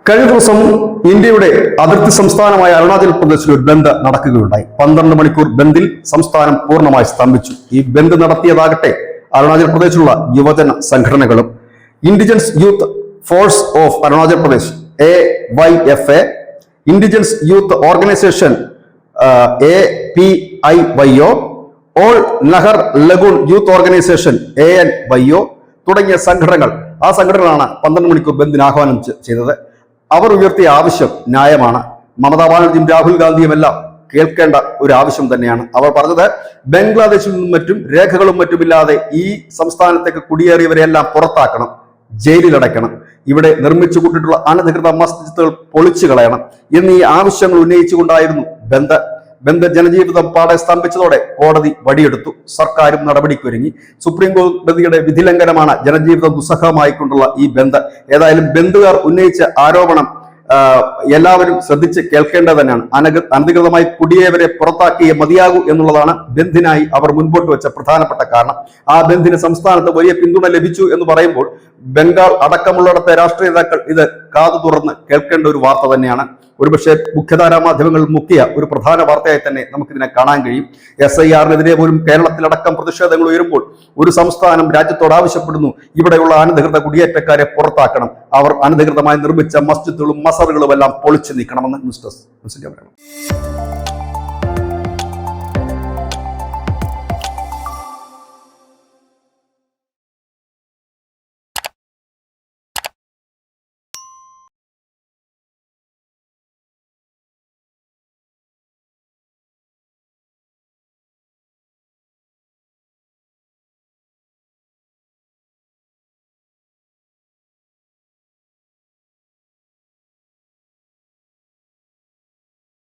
കഴിഞ്ഞ ദിവസം ഇന്ത്യയുടെ അതിർത്തി സംസ്ഥാനമായ അരുണാചൽ പ്രദേശിൽ ഒരു ബന്ദ് നടക്കുകയുണ്ടായി. 12 മണിക്കൂർ ബന്ദിൽ സംസ്ഥാനം പൂർണ്ണമായി സ്തംഭിച്ചു. ഈ ബന്ദ് നടത്തിയതാകട്ടെ അരുണാചൽ പ്രദേശിലുള്ള യുവജന സംഘടനകളും indigenous youth force of Arunachal Pradesh AYFA, indigenous youth organisation APIYO, all Naharlagun youth organisation ANYO തുടങ്ങിയ സംഘടനകൾ, ആ സംഘടനകളാണ് 12 മണിക്കൂർ ബന്ദിന് ആഹ്വാനം ചെയ്തത്. അവർ ഉയർത്തിയ ആവശ്യം ന്യായമാണ്. മമതാ ബാനർജിയും രാഹുൽ ഗാന്ധിയും എല്ലാം കേൾക്കേണ്ട ഒരു ആവശ്യം തന്നെയാണ്. അവർ പറഞ്ഞത് ബംഗ്ലാദേശിൽ നിന്നും മറ്റും രേഖകളും മറ്റുമില്ലാതെ ഈ സംസ്ഥാനത്തേക്ക് കുടിയേറിയവരെയെല്ലാം പുറത്താക്കണം, ജയിലിലടയ്ക്കണം, ഇവിടെ നിർമ്മിച്ചു കൂട്ടിയിട്ടുള്ള അനധികൃത മസ്ജിദുകൾ പൊളിച്ചു കളയണം എന്നീ ആവശ്യങ്ങൾ ഉന്നയിച്ചുകൊണ്ടായിരുന്നു ബന്ദ് ജനജീവിതം പാടെ സ്തംഭിച്ചതോടെ കോടതി വടിയെടുത്തു. സർക്കാരും നടപടിക്കൊരുങ്ങി. സുപ്രീം കോടതിയുടെ വിധിലംഘനമാണ് ജനജീവിതം ദുസ്സഹമായിക്കൊണ്ടുള്ള ഈ ബന്ദ്. ഏതായാലും ബന്ധുകാർ ഉന്നയിച്ച ആരോപണം എല്ലാവരും ശ്രദ്ധിച്ച് കേൾക്കേണ്ടത് തന്നെയാണ്. അനധികൃതമായി കുടിയേവരെ പുറത്താക്കിയേ മതിയാകൂ എന്നുള്ളതാണ് ബന്ദിനായി അവർ മുൻപോട്ട് വെച്ച പ്രധാനപ്പെട്ട കാരണം. ആ ബന്ദിന് സംസ്ഥാനത്ത് വലിയ പിന്തുണ ലഭിച്ചു എന്ന് പറയുമ്പോൾ ബംഗാൾ അടക്കമുള്ളിടത്തെ രാഷ്ട്രീയ നേതാക്കൾ ഇത് കാതു തുറന്ന് കേൾക്കേണ്ട ഒരു വാർത്ത തന്നെയാണ്. ഒരുപക്ഷെ മുഖ്യധാരാ മാധ്യമങ്ങൾ മുക്കിയ ഒരു പ്രധാന വാർത്തയായി തന്നെ നമുക്കിതിനെ കാണാൻ കഴിയും. SIR-നെതിരെ പോലും കേരളത്തിലടക്കം പ്രതിഷേധങ്ങൾ ഉയരുമ്പോൾ ഒരു സംസ്ഥാനം രാജ്യത്തോട് ആവശ്യപ്പെടുന്നു ഇവിടെയുള്ള അനധികൃത കുടിയേറ്റക്കാരെ പുറത്താക്കണം, അവർ അനധികൃതമായി നിർമ്മിച്ച മസ്ജിദുകളും മസറുകളും എല്ലാം പൊളിച്ചു നീക്കണമെന്ന് ന്യൂസ് ഡെസ്ക്.